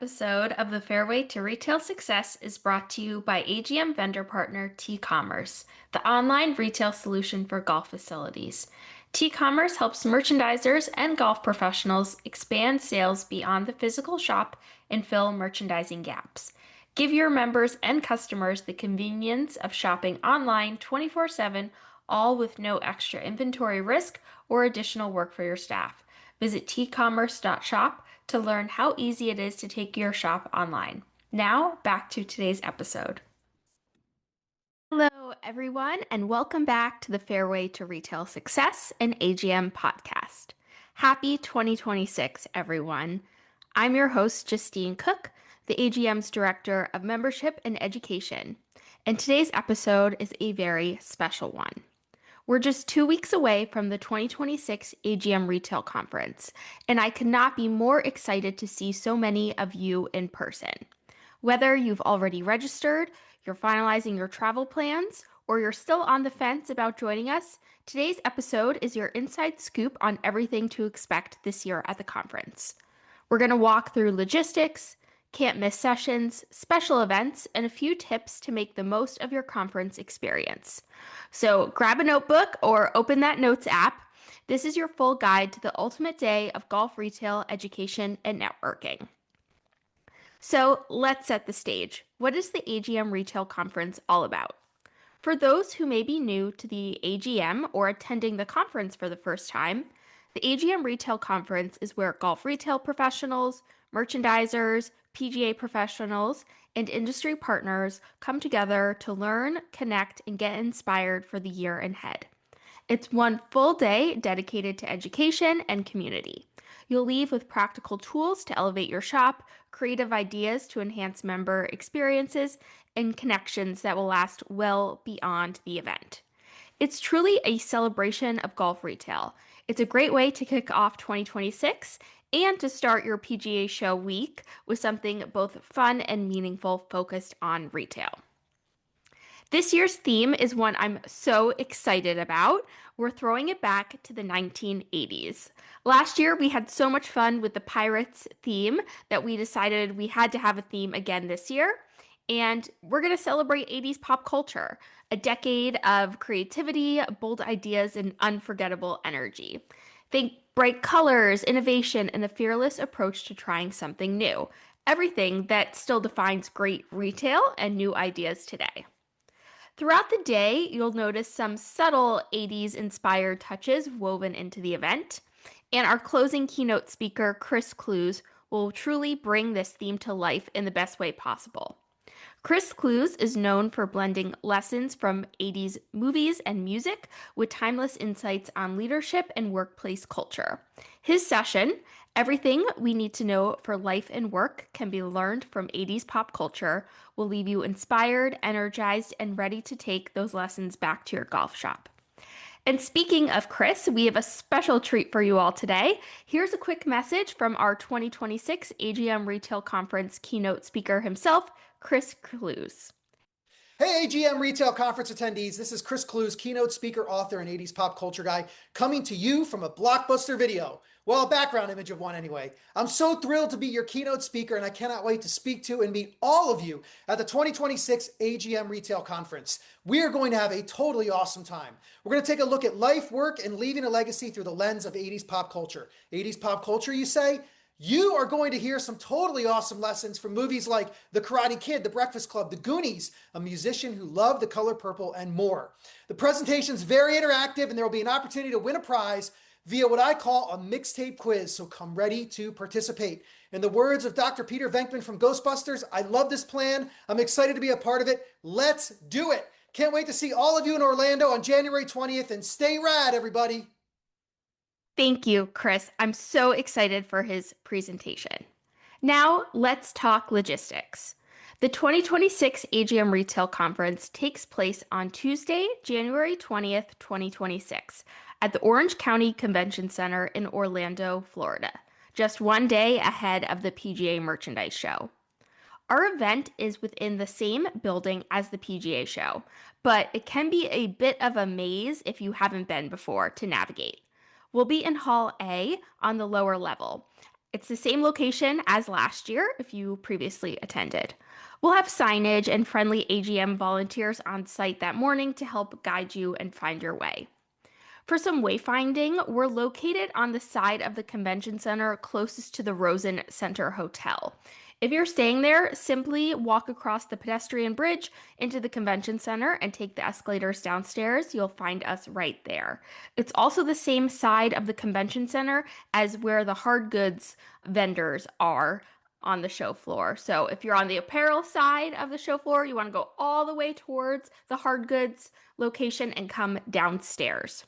episode of the Fairway to Retail Success is brought to you by AGM vendor partner T-Commerce, the online retail solution for golf facilities. T-Commerce helps merchandisers and golf professionals expand sales beyond the physical shop and fill merchandising gaps. Give your members and customers the convenience of shopping online 24/7, all with no extra inventory risk or additional work for your staff. Visit tcommerce.shop to learn how easy it is to take your shop online. Now, back to today's episode. Hello, everyone, and welcome back to the Fairway to Retail Success, an AGM podcast. Happy 2026, everyone. I'm your host, Justine Cook, the AGM's Director of Membership and Education, and today's episode is a very special one. We're just 2 weeks away from the 2026 AGM Retail Conference, and I could not be more excited to see so many of you in person. Whether you've already registered, you're finalizing your travel plans, or you're still on the fence about joining us, today's episode is your inside scoop on everything to expect this year at the conference. We're going to walk through logistics, can't miss sessions, special events, and a few tips to make the most of your conference experience. So grab a notebook or open that notes app. This is your full guide to the ultimate day of golf retail education and networking. So let's set the stage. What is the AGM Retail Conference all about? For those who may be new to the AGM or attending the conference for the first time, the AGM Retail Conference is where golf retail professionals, merchandisers, PGA professionals, and industry partners come together to learn, connect, and get inspired for the year ahead. It's one full day dedicated to education and community. You'll leave with practical tools to elevate your shop, creative ideas to enhance member experiences, and connections that will last well beyond the event. It's truly a celebration of golf retail. It's a great way to kick off 2026 and to start your PGA show week with something both fun and meaningful focused on retail. This year's theme is one I'm so excited about. We're throwing it back to the 1980s. Last year, we had so much fun with the Pirates theme that we decided we had to have a theme again this year. And we're going to celebrate 80s pop culture, a decade of creativity, bold ideas, and unforgettable energy. Think bright colors, innovation, and the fearless approach to trying something new. Everything that still defines great retail and new ideas today. Throughout the day, you'll notice some subtle 80s inspired touches woven into the event. And our closing keynote speaker, Chris Clues, will truly bring this theme to life in the best way possible. Chris Clues is known for blending lessons from 80s movies and music with timeless insights on leadership and workplace culture. His session, Everything We Need to Know for Life and Work Can Be Learned from 80s Pop Culture, will leave you inspired, energized, and ready to take those lessons back to your golf shop. And speaking of Chris, we have a special treat for you all today. Here's a quick message from our 2026 AGM Retail Conference keynote speaker himself, Chris Clues. Hey, AGM Retail Conference attendees, this is Chris Clues, keynote speaker, author, and 80s pop culture guy, coming to you from a blockbuster video. Well, a background image of one anyway. I'm so thrilled to be your keynote speaker, and I cannot wait to speak to and meet all of you at the 2026 AGM Retail Conference. We are going to have a totally awesome time. We're going to take a look at life, work, and leaving a legacy through the lens of 80s pop culture. 80s pop culture, you say? You are going to hear some totally awesome lessons from movies like The Karate Kid, The Breakfast Club, The Goonies, A Musician Who Loved the Color Purple, and more. The presentation's very interactive, and there will be an opportunity to win a prize via what I call a mixtape quiz, so come ready to participate. In the words of Dr. Peter Venkman from Ghostbusters, I love this plan. I'm excited to be a part of it. Let's do it. Can't wait to see all of you in Orlando on January 20th, and stay rad, everybody. Thank you, Chris. I'm so excited for his presentation. Now, let's talk logistics. The 2026 AGM Retail Conference takes place on Tuesday, January 20th, 2026, at the Orange County Convention Center in Orlando, Florida, just one day ahead of the PGA Merchandise Show. Our event is within the same building as the PGA Show, but it can be a bit of a maze if you haven't been before to navigate. We'll be in Hall A on the lower level. It's the same location as last year if you previously attended. We'll have signage and friendly AGM volunteers on site that morning to help guide you and find your way. For some wayfinding, we're located on the side of the convention center closest to the Rosen Center Hotel. If you're staying there, simply walk across the pedestrian bridge into the convention center and take the escalators downstairs. You'll find us right there. It's also the same side of the convention center as where the hard goods vendors are on the show floor. So if you're on the apparel side of the show floor, you want to go all the way towards the hard goods location and come downstairs.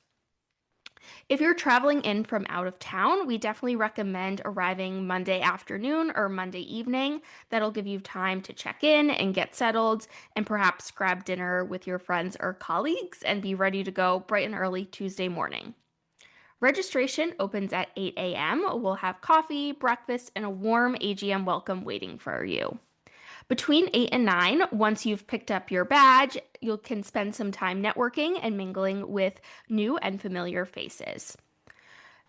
If you're traveling in from out of town, we definitely recommend arriving Monday afternoon or Monday evening. That'll give you time to check in and get settled and perhaps grab dinner with your friends or colleagues and be ready to go bright and early Tuesday morning. Registration opens at 8 a.m. We'll have coffee, breakfast, and a warm AGM welcome waiting for you. Between 8 and 9, once you've picked up your badge, you can spend some time networking and mingling with new and familiar faces.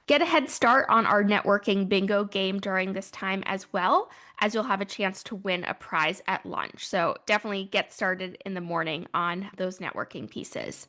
Get a head start on our networking bingo game during this time as well, as you'll have a chance to win a prize at lunch. So definitely get started in the morning on those networking pieces.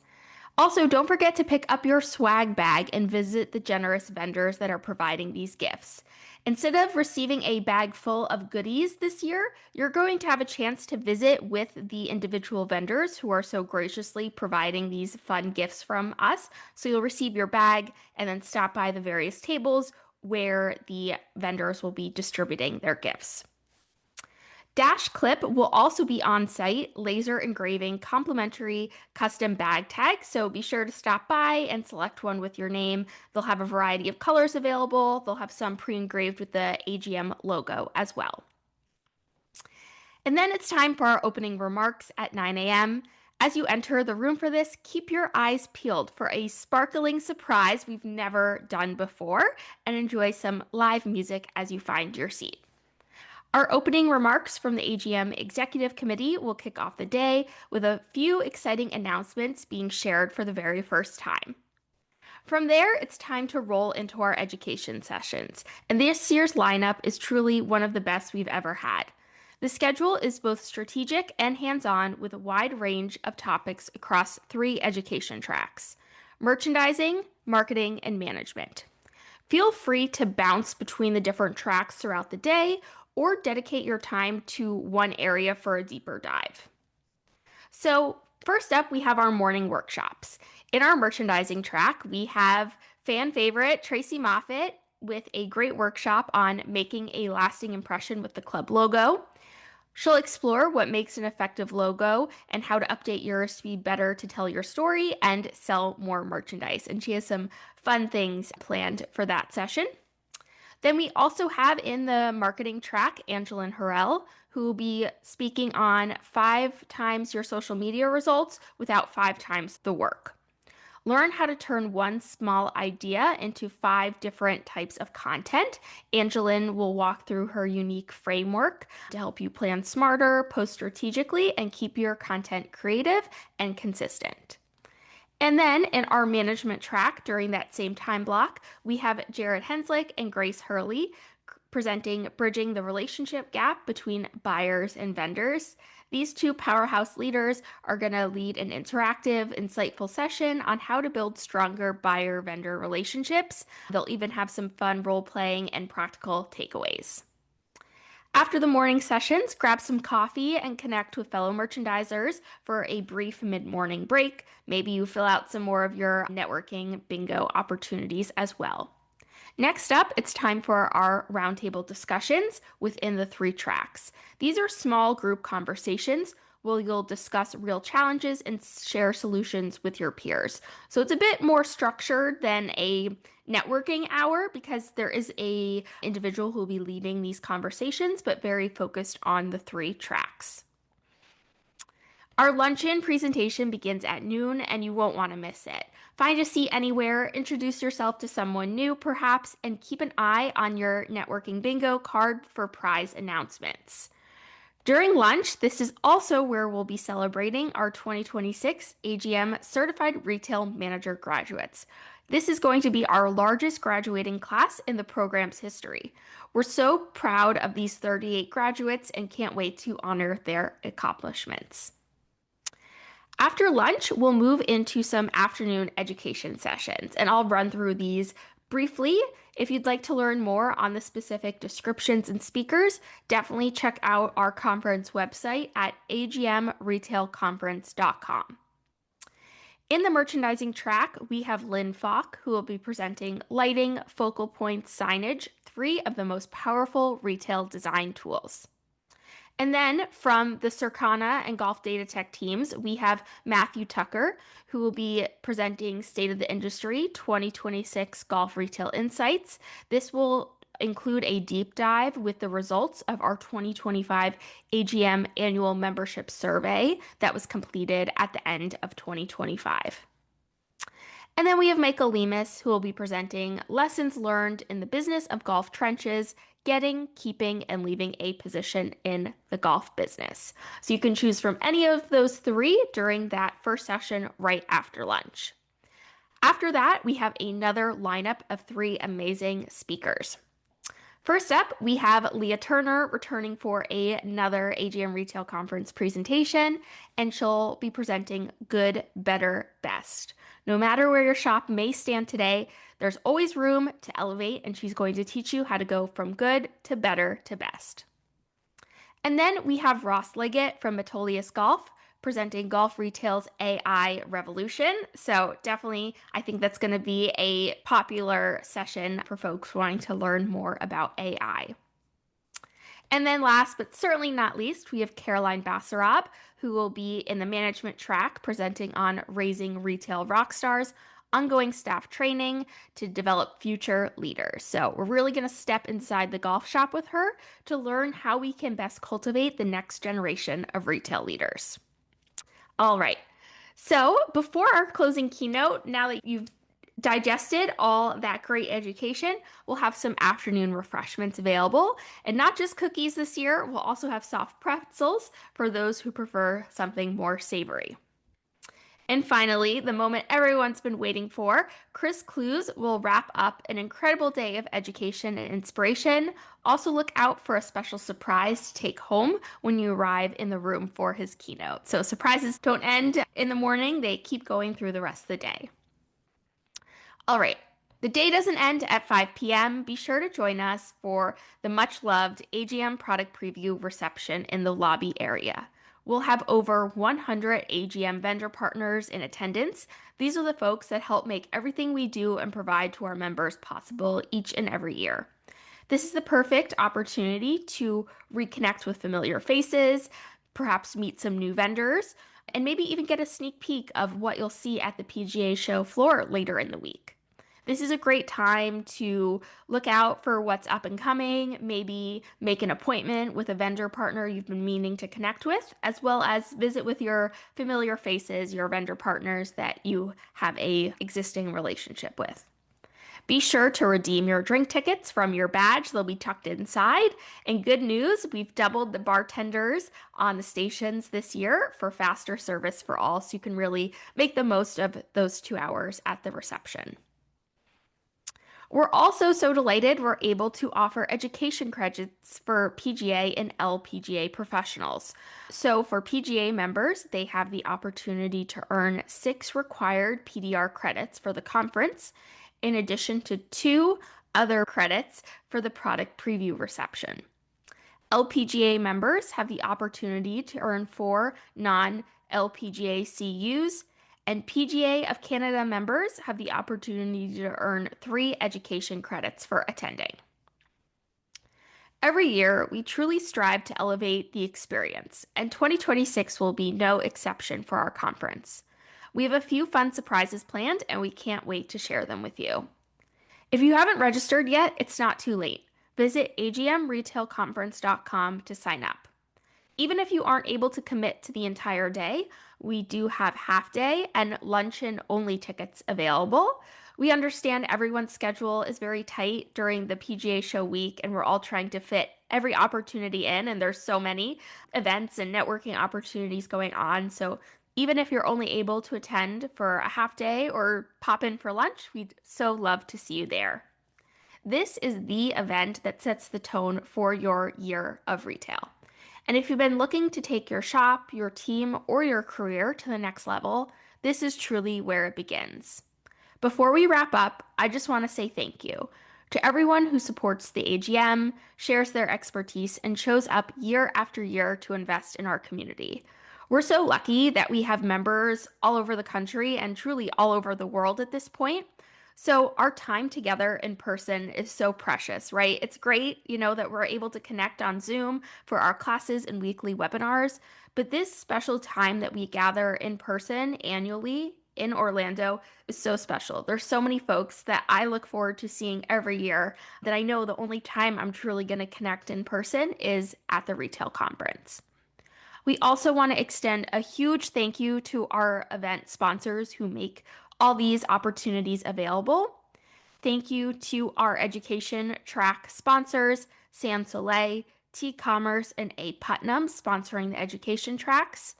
Also, don't forget to pick up your swag bag and visit the generous vendors that are providing these gifts. Instead of receiving a bag full of goodies this year, you're going to have a chance to visit with the individual vendors who are so graciously providing these fun gifts from us. So you'll receive your bag and then stop by the various tables where the vendors will be distributing their gifts. Dash Clip will also be on site, laser engraving complimentary custom bag tags. So be sure to stop by and select one with your name. They'll have a variety of colors available. They'll have some pre-engraved with the AGM logo as well. And then it's time for our opening remarks at 9 a.m. As you enter the room for this, keep your eyes peeled for a sparkling surprise we've never done before and enjoy some live music as you find your seat. Our opening remarks from the AGM Executive Committee will kick off the day with a few exciting announcements being shared for the very first time. From there, it's time to roll into our education sessions, and this year's lineup is truly one of the best we've ever had. The schedule is both strategic and hands-on with a wide range of topics across 3 education tracks: merchandising, marketing, and management. Feel free to bounce between the different tracks throughout the day or dedicate your time to one area for a deeper dive. So, first up, we have our morning workshops. In our merchandising track, we have fan favorite Tracy Moffitt with a great workshop on making a lasting impression with the club logo. She'll explore what makes an effective logo and how to update yours to be better to tell your story and sell more merchandise. And she has some fun things planned for that session. Then we also have in the marketing track Angelin Harrell, who will be speaking on 5 times your social media results without 5 times the work. Learn how to turn one small idea into 5 different types of content. Angelin will walk through her unique framework to help you plan smarter, post strategically, and keep your content creative and consistent. And then in our management track during that same time block, we have Jared Henslick and Grace Hurley presenting Bridging the Relationship Gap Between Buyers and Vendors. These 2 powerhouse leaders are going to lead an interactive, insightful session on how to build stronger buyer-vendor relationships. They'll even have some fun role-playing and practical takeaways. After the morning sessions, grab some coffee and connect with fellow merchandisers for a brief mid-morning break. Maybe you fill out some more of your networking bingo opportunities as well. Next up, it's time for our roundtable discussions within the 3 tracks. These are small group conversations where you'll discuss real challenges and share solutions with your peers. So it's a bit more structured than a networking hour because there is a individual who will be leading these conversations, but very focused on the 3 tracks. Our luncheon presentation begins at noon and you won't want to miss it. Find a seat anywhere, introduce yourself to someone new perhaps, and keep an eye on your networking bingo card for prize announcements. During lunch, this is also where we'll be celebrating our 2026 AGM Certified Retail Manager graduates. This is going to be our largest graduating class in the program's history. We're so proud of these 38 graduates and can't wait to honor their accomplishments. After lunch, we'll move into some afternoon education sessions, and I'll run through these briefly. If you'd like to learn more on the specific descriptions and speakers, definitely check out our conference website at agmretailconference.com. In the merchandising track, we have Lynn Falk, who will be presenting lighting, focal points, signage, three of the most powerful retail design tools. And then from the Circana and Golf Data Tech teams, we have Matthew Tucker, who will be presenting State of the Industry 2026 Golf Retail Insights. This will include a deep dive with the results of our 2025 AGM annual membership survey that was completed at the end of 2025. And then we have Michael Lemus, who will be presenting lessons learned in the business of golf trenches, getting, keeping, and leaving a position in the golf business. So you can choose from any of those three during that first session right after lunch. After that, we have another lineup of three amazing speakers. First up, we have Leah Turner returning for another AGM Retail Conference presentation, and she'll be presenting Good, Better, Best. No matter where your shop may stand today, there's always room to elevate, and she's going to teach you how to go from good to better to best. And then we have Ross Liggett from Metolius Golf presenting Golf Retail's AI Revolution. So definitely, I think that's going to be a popular session for folks wanting to learn more about AI. And then last but certainly not least, we have Caroline Bassarab, who will be in the management track presenting on raising retail rock stars, ongoing staff training to develop future leaders. So we're really going to step inside the golf shop with her to learn how we can best cultivate the next generation of retail leaders. All right. So before our closing keynote, now that you've digested all that great education, we'll have some afternoon refreshments available. And not just cookies this year, we'll also have soft pretzels for those who prefer something more savory. And finally, the moment everyone's been waiting for, Chris Clues will wrap up an incredible day of education and inspiration. Also, look out for a special surprise to take home when you arrive in the room for his keynote. So, surprises don't end in the morning, they keep going through the rest of the day. All right. The day doesn't end at 5 p.m. Be sure to join us for the much loved AGM product preview reception in the lobby area. We'll have over 100 AGM vendor partners in attendance. These are the folks that help make everything we do and provide to our members possible each and every year. This is the perfect opportunity to reconnect with familiar faces, perhaps meet some new vendors, and maybe even get a sneak peek of what you'll see at the PGA show floor later in the week. This is a great time to look out for what's up and coming, maybe make an appointment with a vendor partner you've been meaning to connect with, as well as visit with your familiar faces, your vendor partners that you have a existing relationship with. Be sure to redeem your drink tickets from your badge. They'll be tucked inside. And good news, we've doubled the bartenders on the stations this year for faster service for all, so you can really make the most of those 2 hours at the reception. We're also so delighted we're able to offer education credits for PGA and LPGA professionals. So for PGA members, they have the opportunity to earn 6 required PDR credits for the conference, in addition to 2 other credits for the product preview reception. LPGA members have the opportunity to earn 4 non-LPGA CUs, and PGA of Canada members have the opportunity to earn 3 education credits for attending. Every year, we truly strive to elevate the experience, and 2026 will be no exception for our conference. We have a few fun surprises planned, and we can't wait to share them with you. If you haven't registered yet, it's not too late. Visit agmretailconference.com to sign up. Even if you aren't able to commit to the entire day, we do have half-day and luncheon-only tickets available. We understand everyone's schedule is very tight during the PGA show week, and we're all trying to fit every opportunity in, and there's so many events and networking opportunities going on. So Even if you're only able to attend for a half day or pop in for lunch, we'd so love to see you there. This is the event that sets the tone for your year of retail. And if you've been looking to take your shop, your team, or your career to the next level, this is truly where it begins. Before we wrap up, I just want to say thank you to everyone who supports the AGM, shares their expertise, and shows up year after year to invest in our community. We're so lucky that we have members all over the country and truly all over the world at this point. So our time together in person is so precious, right? It's great, that we're able to connect on Zoom for our classes and weekly webinars, but this special time that we gather in person annually in Orlando is so special. There's so many folks that I look forward to seeing every year that I know the only time I'm truly going to connect in person is at the retail conference. We also want to extend a huge thank you to our event sponsors who make all these opportunities available. Thank you to our education track sponsors, San Soleil, T-Commerce, and A. Putnam sponsoring the education tracks.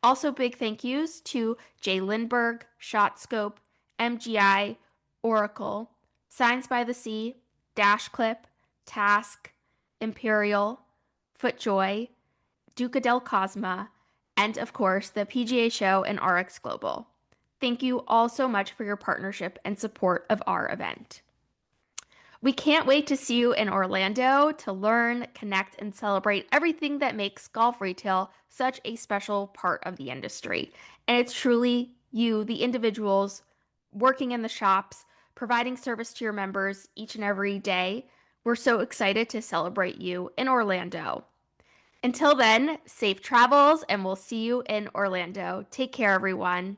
Also, big thank yous to Jay Lindbergh, ShotScope, MGI, Oracle, Signs by the Sea, Dash Clip, Task, Imperial, FootJoy, Duca del Cosma, and of course, the PGA Show and RX Global. Thank you all so much for your partnership and support of our event. We can't wait to see you in Orlando to learn, connect, and celebrate everything that makes golf retail such a special part of the industry. And it's truly you, the individuals working in the shops, providing service to your members each and every day. We're so excited to celebrate you in Orlando. Until then, safe travels, and we'll see you in Orlando. Take care, everyone.